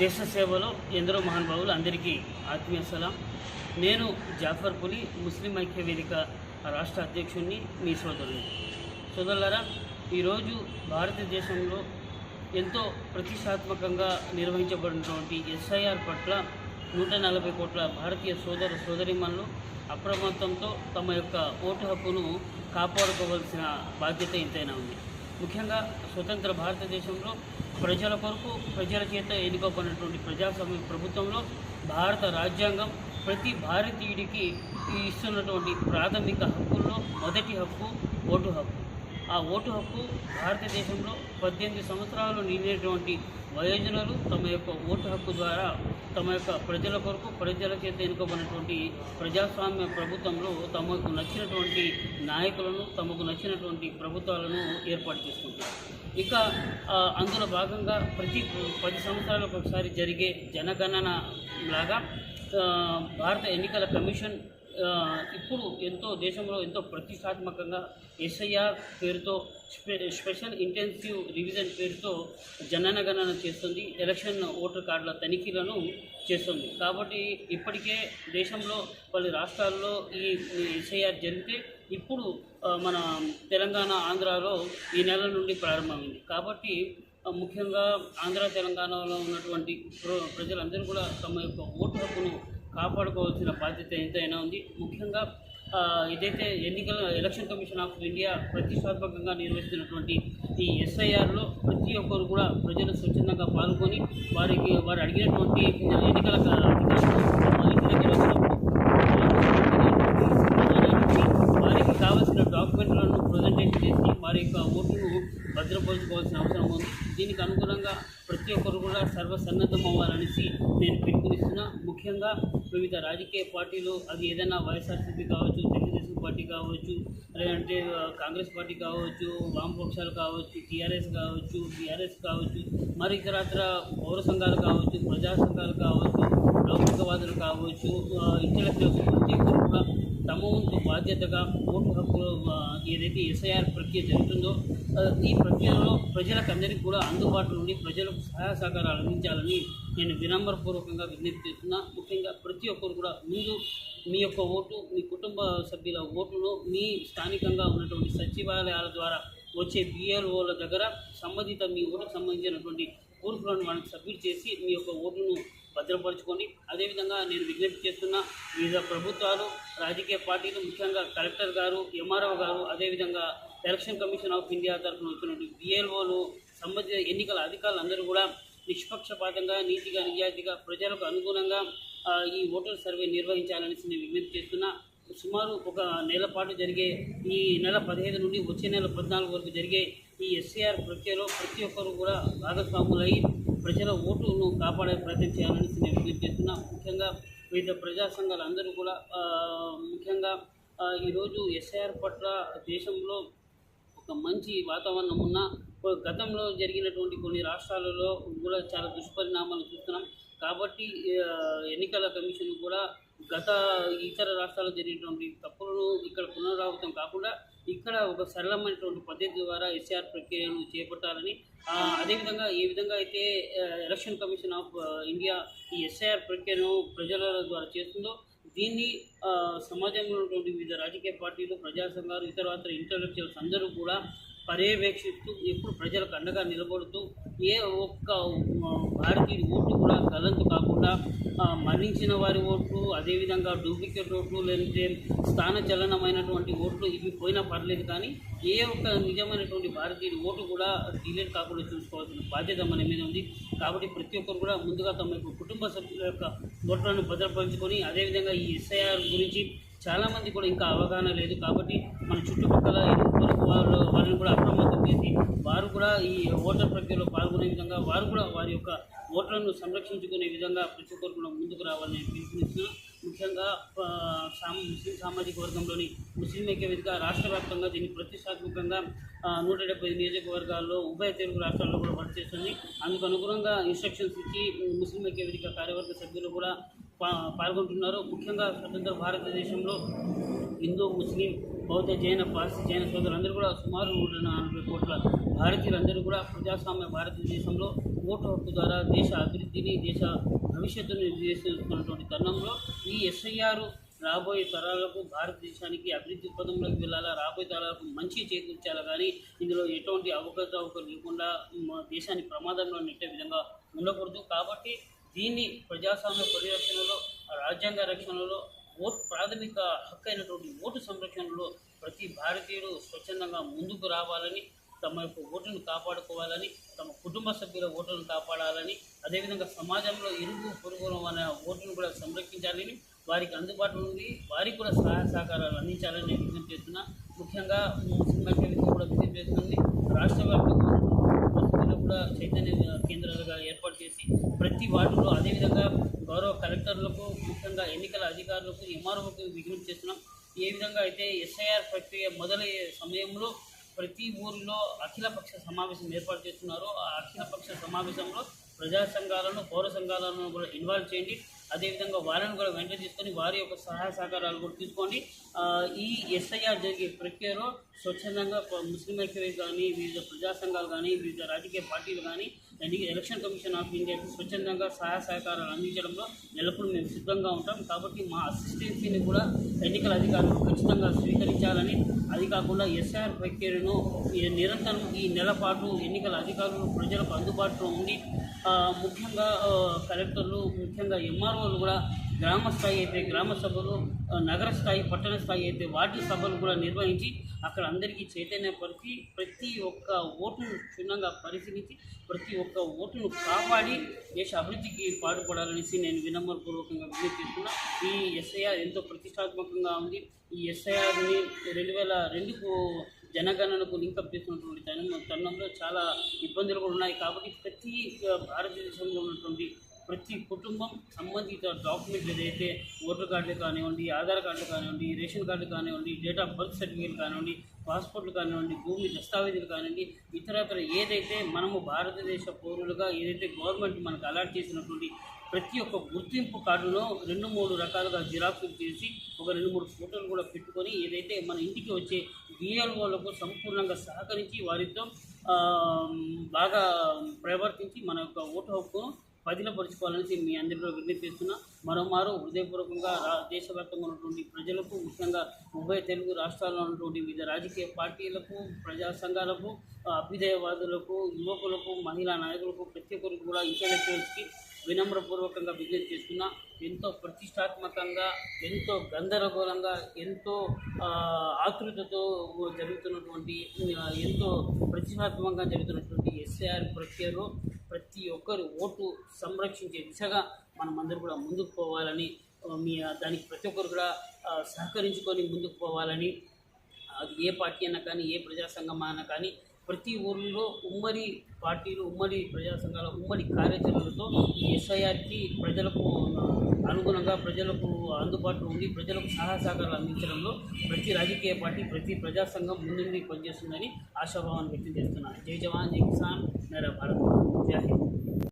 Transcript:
దేశ సేవలో ఎందరో మహానుభావులు అందరికీ ఆత్మీయ సలాం. నేను జాఫర్ పులి, ముస్లిం ఐక్య వేదిక రాష్ట్ర అధ్యక్షుడిని, మీ సోదరుని. సోదరులారా, ఈరోజు భారతదేశంలో ఎంతో ప్రతిష్టాత్మకంగా నిర్వహించబడినటువంటి ఎస్ఐఆర్ పట్ల 140 కోట్ల భారతీయ సోదరిమణులు అప్రమత్తంతో తమ యొక్క ఓటు హక్కును కాపాడుకోవాల్సిన బాధ్యత ఎంతైనా ఉంది. ముఖ్యంగా స్వతంత్ర భారతదేశంలో ప్రజల కొరకు ప్రజల చేత ఎన్నుకోబడినటువంటి ప్రజాస్వామ్య ప్రభుత్వంలో భారత రాజ్యాంగం ప్రతి భారతీయుడికి ఇస్తున్నటువంటి ప్రాథమిక హక్కుల్లో మొదటి హక్కు ఓటు హక్కు. ఆ ఓటు హక్కు భారతదేశంలో 18 సంవత్సరాలు నిండినటువంటి వయోజనులు తమ యొక్క ఓటు హక్కు ద్వారా తమ యొక్క ప్రజల కొరకు ప్రజల చేత ఎన్నుకోబడినటువంటి ప్రజాస్వామ్య ప్రభుత్వంలో తమకు నచ్చినటువంటి నాయకులను, తమకు నచ్చినటువంటి ప్రభుత్వాలను ఏర్పాటు చేసుకుంటారు. ఇక అందులో భాగంగా ప్రతి 10 సంవత్సరాలకు ఒకసారి జరిగే జనగణన లాగా భారత ఎన్నికల కమిషన్ ఇప్పుడు దేశంలో ఎంతో ప్రతిష్టాత్మకంగా ఎస్ఐఆర్ పేరుతో స్పెషల్ ఇంటెన్సివ్ రివిజన్ పేరుతో జనగణన చేస్తుంది, ఎలక్షన్ ఓటర్ కార్డుల తనిఖీలను చేస్తుంది. కాబట్టి ఇప్పటికే దేశంలో పలు రాష్ట్రాల్లో ఈ ఎస్ఐఆర్ జరిగితే ఇప్పుడు మన తెలంగాణ, ఆంధ్రాలో ఈ నెల నుండి ప్రారంభమైంది. కాబట్టి ముఖ్యంగా ఆంధ్ర, తెలంగాణలో ఉన్నటువంటి ప్రజలందరూ కూడా తమ యొక్క ఓటు హక్కును కాపాడుకోవాల్సిన బాధ్యత ఎంతైనా ఉంది. ముఖ్యంగా ఇదైతే ఎలక్షన్ కమిషన్ ఆఫ్ ఇండియా ప్రతిష్టాత్మకంగా నిర్వహిస్తున్నటువంటి ఈ ఎస్ఐఆర్లో ప్రతి ఒక్కరు కూడా ప్రజలు స్వచ్ఛందంగా పాల్గొని వారు అడిగినటువంటి ఎన్నికల వారికి కావాల్సిన డాక్యుమెంట్లను ప్రజెంటేషన్ చేసి వారి యొక్క ఓటును భద్రపరుచుకోవాల్సిన అవసరం ఉంది. దీనికి అనుగుణంగా ప్రతి ఒక్కరు కూడా సర్వసన్నద్ధం అవ్వాలనేసి నేను పిలుపునిస్తున్నా. ముఖ్యంగా వివిధ రాజకీయ పార్టీలు, అది ఏదైనా వైఎస్ఆర్సీపీ కావచ్చు, తెలుగుదేశం పార్టీ కావచ్చు, లేదంటే కాంగ్రెస్ పార్టీ కావచ్చు, వామపక్షాలు కావచ్చు, టీఆర్ఎస్ కావచ్చు, బీఆర్ఎస్ కావచ్చు, మరి ఇతరత్ర పౌర సంఘాలు కావచ్చు, ప్రజా సంఘాలు కావచ్చు, లౌకికవాదులు కావచ్చు, ఇంటలెక్చువల్స్ ప్రతి ఒక్కరు కూడా తమ వంతు బాధ్యతగా ఓటు హక్కు ఏదైతే ఎస్ఐఆర్ ప్రక్రియ జరుగుతుందో ఈ ప్రక్రియలో ప్రజలకందరికీ కూడా అందుబాటులో ఉండి ప్రజలకు సహాయ సహకారాలు అందించాలని నేను వినమ్రపూర్వకంగా విజ్ఞప్తి చేస్తున్నా. ముఖ్యంగా ప్రతి ఒక్కరు కూడా ముందు మీ యొక్క ఓటు, మీ కుటుంబ సభ్యుల ఓటును మీ స్థానికంగా ఉన్నటువంటి సచివాలయాల ద్వారా వచ్చే బిఎల్ఓల దగ్గర సంబంధిత మీ ఓటుకు సంబంధించినటువంటి ప్రూఫ్లను వాళ్ళకి సబ్మిట్ చేసి మీ యొక్క ఓటును భద్రపరచుకొని, అదేవిధంగా నేను విజ్ఞప్తి చేస్తున్నా వివిధ ప్రభుత్వాలు, రాజకీయ పార్టీలు, ముఖ్యంగా కలెక్టర్ గారు, ఎంఆర్ఓ గారు, అదేవిధంగా ఎలక్షన్ కమిషన్ ఆఫ్ ఇండియా తరఫున వచ్చినటువంటి బిఎల్ఓలు, సంబంధిత ఎన్నికల అధికారులు అందరూ కూడా నిష్పక్షపాతంగా, నీతిగా, నిజాయితీగా ప్రజలకు అనుగుణంగా ఈ ఓటర్ సర్వే నిర్వహించాలనేసి నేను విజ్ఞప్తి చేస్తున్నా. సుమారు ఒక నెల పాటు జరిగే ఈ నెల 15 నుండి వచ్చే నెల 14 వరకు జరిగే ఈ ఎస్ఐఆర్ ప్రక్రియలో ప్రతి ఒక్కరు కూడా భాగస్వాములై ప్రజల ఓటును కాపాడే ప్రయత్నం చేయాలని నేను విజ్ఞప్తి చేస్తున్నా. ముఖ్యంగా వివిధ ప్రజా సంఘాలు అందరూ కూడా ముఖ్యంగా ఈరోజు ఎస్ఐఆర్ పట్ల దేశంలో ఒక మంచి వాతావరణం ఉన్న గతంలో జరిగినటువంటి కొన్ని రాష్ట్రాలలో కూడా చాలా దుష్పరిణామాలు చూస్తున్నాం. కాబట్టి ఎన్నికల కమిషన్ కూడా గత ఇతర రాష్ట్రాల్లో జరిగినటువంటి తప్పులను ఇక్కడ పునరావృతం కాకుండా ఇక్కడ ఒక సరళమైనటువంటి పద్ధతి ద్వారా ఎస్ఐఆర్ ప్రక్రియను చేపట్టాలని, అదేవిధంగా ఏ విధంగా అయితే ఎలక్షన్ కమిషన్ ఆఫ్ ఇండియా ఈ ఎస్ఐఆర్ ప్రక్రియను ప్రజల ద్వారా చేస్తుందో దీన్ని సమాజంలో ఉన్నటువంటి వివిధ రాజకీయ పార్టీలు, ప్రజా సంఘాలు, ఇతర ఇంటలెక్చువల్స్ అందరూ కూడా పర్యవేక్షిస్తూ ఎప్పుడు ప్రజలకు అండగా నిలబడుతూ ఏ ఒక్క భారతీయుడి ఓటు కూడా గల్లంతు కాకుండా మరణించిన వారి ఓట్లు, అదేవిధంగా డూప్లికేట్ ఓట్లు, లేదంటే స్థానచలనమైనటువంటి ఓట్లు ఇవి పోయినా పర్లేదు, కానీ ఏ ఒక్క నిజమైనటువంటి భారతీయుడి ఓటు కూడా డిలీట్ కాకుండా చూసుకోవాల్సిన బాధ్యత మన మీద ఉంది. కాబట్టి ప్రతి ఒక్కరు కూడా ముందుగా తమ యొక్క కుటుంబ సభ్యుల యొక్క ఓట్లను భద్రపరుచుకొని, అదేవిధంగా ఈ ఎస్ఐఆర్ గురించి చాలామంది కూడా ఇంకా అవగాహన లేదు. కాబట్టి మన చుట్టుపక్కల వాళ్ళని కూడా అప్రమత్తం చేసి వారు కూడా ఈ ఓటర్ ప్రక్రియలో పాల్గొనే విధంగా, వారు కూడా వారి యొక్క ఓట్లను సంరక్షించుకునే విధంగా ప్రతి ఒక్కరు కూడా ముందుకు రావాలని పిలుపునిస్తున్నాను. ముఖ్యంగా ముస్లిం సామాజిక వర్గంలోని ముస్లిం ఐక్య వేదిక రాష్ట్ర వ్యాప్తంగా దీన్ని ప్రతిష్టాత్మకంగా 170 నియోజకవర్గాల్లో ఉభయ తెలుగు రాష్ట్రాల్లో కూడా వర్క్ చేస్తుంది. అందుకు అనుగుణంగా ఇన్స్ట్రక్షన్స్ ఇచ్చి ముస్లిం ఐక్య వేదిక కార్యవర్గ సభ్యులు కూడా పాల్గొంటున్నారు. ముఖ్యంగా స్వతంత్ర భారతదేశంలో హిందూ, ముస్లిం, బౌద్ధ, జైన, పార్సీ, జైన సోదరులందరూ కూడా సుమారు 140 కోట్ల భారతీయులందరూ కూడా ప్రజాస్వామ్య భారతదేశంలో ఓటు హక్కు ద్వారా దేశ అభివృద్ధిని, దేశ భవిష్యత్తును నిర్దేశిస్తున్నటువంటి తరుణంలో ఈ ఎస్ఐఆర్ రాబోయే తరాలకు, భారతదేశానికి అభివృద్ధి పదంలోకి వెళ్ళాలా, రాబోయే తరాలకు మంచి చేకూర్చాలా, కానీ ఇందులో ఎటువంటి అవకతవకలు లేకుండా దేశాన్ని ప్రమాదంలో నెట్టే విధంగా ఉండకూడదు. కాబట్టి దీన్ని ప్రజాస్వామ్య పరిరక్షణలో, రాజ్యాంగ రక్షణలో, ఓటు ప్రాథమిక హక్కు అయినటువంటి ఓటు సంరక్షణలో ప్రతి భారతీయుడు స్వచ్ఛందంగా ముందుకు రావాలని, తమ యొక్క ఓటును కాపాడుకోవాలని, తమ కుటుంబ సభ్యుల ఓటును కాపాడాలని, అదేవిధంగా సమాజంలో ఇరుగు పొరుగున మన ఓటును కూడా సంరక్షించాలని, వారికి అందుబాటులో ఉండి వారికి కూడా సహాయ సహకారాలు అందించాలని నేను విజ్ఞప్తి చేస్తున్నా. ముఖ్యంగా ముస్లిం ఐక్యవేదిక కూడా విజ్ఞప్తి చేస్తుంది. రాష్ట్ర వ్యాప్తంగా కూడా చైతన్య కేంద్రాలుగా ఏర్పాటు చేసి ప్రతి వార్డులో, అదేవిధంగా గౌరవ కలెక్టర్లకు, ముఖ్యంగా ఎన్నికల అధికారులకు, ఎంఆర్ఓకు విజ్ఞప్తి చేస్తున్నాం. ఏ విధంగా అయితే ఎస్ఐఆర్ ప్రక్రియ మొదలయ్యే సమయంలో ప్రతి ఊరిలో అఖిలపక్ష సమావేశం ఏర్పాటు చేస్తున్నారో, ఆ అఖిలపక్ష సమావేశంలో ప్రజా సంఘాలను, పౌర సంఘాలను కూడా ఇన్వాల్వ్ చేయండి. అదేవిధంగా వారిని కూడా వెంట తీసుకొని వారి యొక్క సహాయ సహకారాలు కూడా తీసుకోండి. ఈ ఎస్ఐఆర్ జరిగే ప్రక్రియలో స్వచ్ఛందంగా ముస్లిం ఐక్యవేదిక కానీ, వివిధ ప్రజా సంఘాలు కానీ, వివిధ రాజకీయ పార్టీలు కానీ, ఎలక్షన్ కమిషన్ ఆఫ్ ఇండియాకి స్వచ్ఛందంగా సహాయ సహకారాలు అందించడంలో ఎల్లప్పుడూ మేము సిద్ధంగా ఉంటాం. కాబట్టి మా అసిస్టెన్సీని కూడా ఎన్నికల అధికారులు ఖచ్చితంగా స్వీకరించాలని, అది కాకుండా ఎస్ఐఆర్ ప్రక్రియను నిరంతరం ఈ నెల పాటు ఎన్నికల అధికారులు ప్రజలకు అందుబాటులో ఉండి, ముఖ్యంగా కలెక్టర్లు, ముఖ్యంగా ఎంఆర్ఓలు కూడా గ్రామ స్థాయి అయితే గ్రామ సభలు, నగర స్థాయి, పట్టణ స్థాయి అయితే వార్డు సభలు కూడా నిర్వహించి అక్కడ అందరికీ చైతన్యపరిచి ప్రతి ఒక్క ఓటును క్షుణ్ణంగా పరిశీలించి ప్రతి ఒక్క ఓటును కాపాడి దేశ అభివృద్ధికి పాటుపడాలనేసి నేను వినమ్రపూర్వకంగా విజ్ఞప్తి చేస్తున్నా. ఈ ఎస్ఐఆర్ ఎంతో ప్రతిష్టాత్మకంగా ఉంది. ఈ ఎస్ఐఆర్ని 2002కు జనగణనకు లింకప్ చేసినటువంటి తరుణంలో చాలా ఇబ్బందులు కూడా ఉన్నాయి. కాబట్టి ప్రతి భారతదేశంలో ఉన్నటువంటి ప్రతి కుటుంబం సంబంధిత డాక్యుమెంట్లు ఏదైతే ఓటర్ కార్డులు కానివ్వండి, ఆధార్ కార్డులు కానివ్వండి, రేషన్ కార్డులు కానివ్వండి, డేట్ ఆఫ్ బర్త్ సర్టిఫికేట్ కానివ్వండి, పాస్పోర్ట్లు కానివ్వండి, భూమి దస్తావేజులు కానివ్వండి, ఇతరత్ర ఏదైతే మనము భారతదేశ పౌరులుగా ఏదైతే గవర్నమెంట్ మనకు అలాట్ చేసినటువంటి ప్రతి ఒక్క గుర్తింపు కార్డులో 2-3 రకాలుగా జిరాక్సులు చేసి ఒక 2-3 ఫోటోలు కూడా పెట్టుకొని ఏదైతే మన ఇంటికి వచ్చే బిఎల్ఓలకు సంపూర్ణంగా సహకరించి వారితో బాగా ప్రవర్తించి మన యొక్క ఓటు హక్కును పదిలపరుచుకోవాలని మీ అందరిలో విజ్ఞప్తి చేస్తున్నా. మరోమారు హృదయపూర్వకంగా దేశవ్యాప్తంగా ఉన్నటువంటి ప్రజలకు, ముఖ్యంగా ఉభయ తెలుగు రాష్ట్రాల్లో ఉన్నటువంటి వివిధ రాజకీయ పార్టీలకు, ప్రజా సంఘాలకు, అభ్యుదయవాదులకు, యువకులకు, మహిళా నాయకులకు, ప్రతి ఒక్కరికి కూడా ఇంటలెక్చువల్స్కి వినమ్రపూర్వకంగా విజ్ఞప్తి చేస్తున్నా. ఎంతో ప్రతిష్టాత్మకంగా, ఎంతో గందరగోళంగా, ఎంతో ఆతృతతో జరుగుతున్నటువంటి, ఎంతో ప్రతిష్టాత్మకంగా జరుగుతున్నటువంటి ఎస్ఐఆర్ ప్రక్రియలో ప్రతి ఒక్కరు ఓటు సంరక్షించే దిశగా మనమందరూ కూడా ముందుకు పోవాలని, దానికి ప్రతి ఒక్కరు కూడా సహకరించుకొని ముందుకు పోవాలని, అది ఏ పార్టీ అయినా కానీ, ఏ ప్రజా సంఘం అయినా కానీ, ప్రతి ఊరిలో ఉమ్మడి పార్టీలు, ఉమ్మడి ప్రజా సంఘాల ఉమ్మడి కార్యాచరణలతో ఈ ఎస్ఐఆర్కి ప్రజలకు అనుగుణంగా, ప్రజలకు అందుబాటులో ఉండి ప్రజలకు సహాయ సహకారాలు అందించడంలో ప్రతి రాజకీయ పార్టీ, ప్రతి ప్రజా సంఘం ముందుండి పనిచేస్తుందని ఆశాభావాన్ని వ్యక్తం చేస్తున్నాను. జై జవాన్, జై కిసాన్, మేరా భారత్. జై హింద్.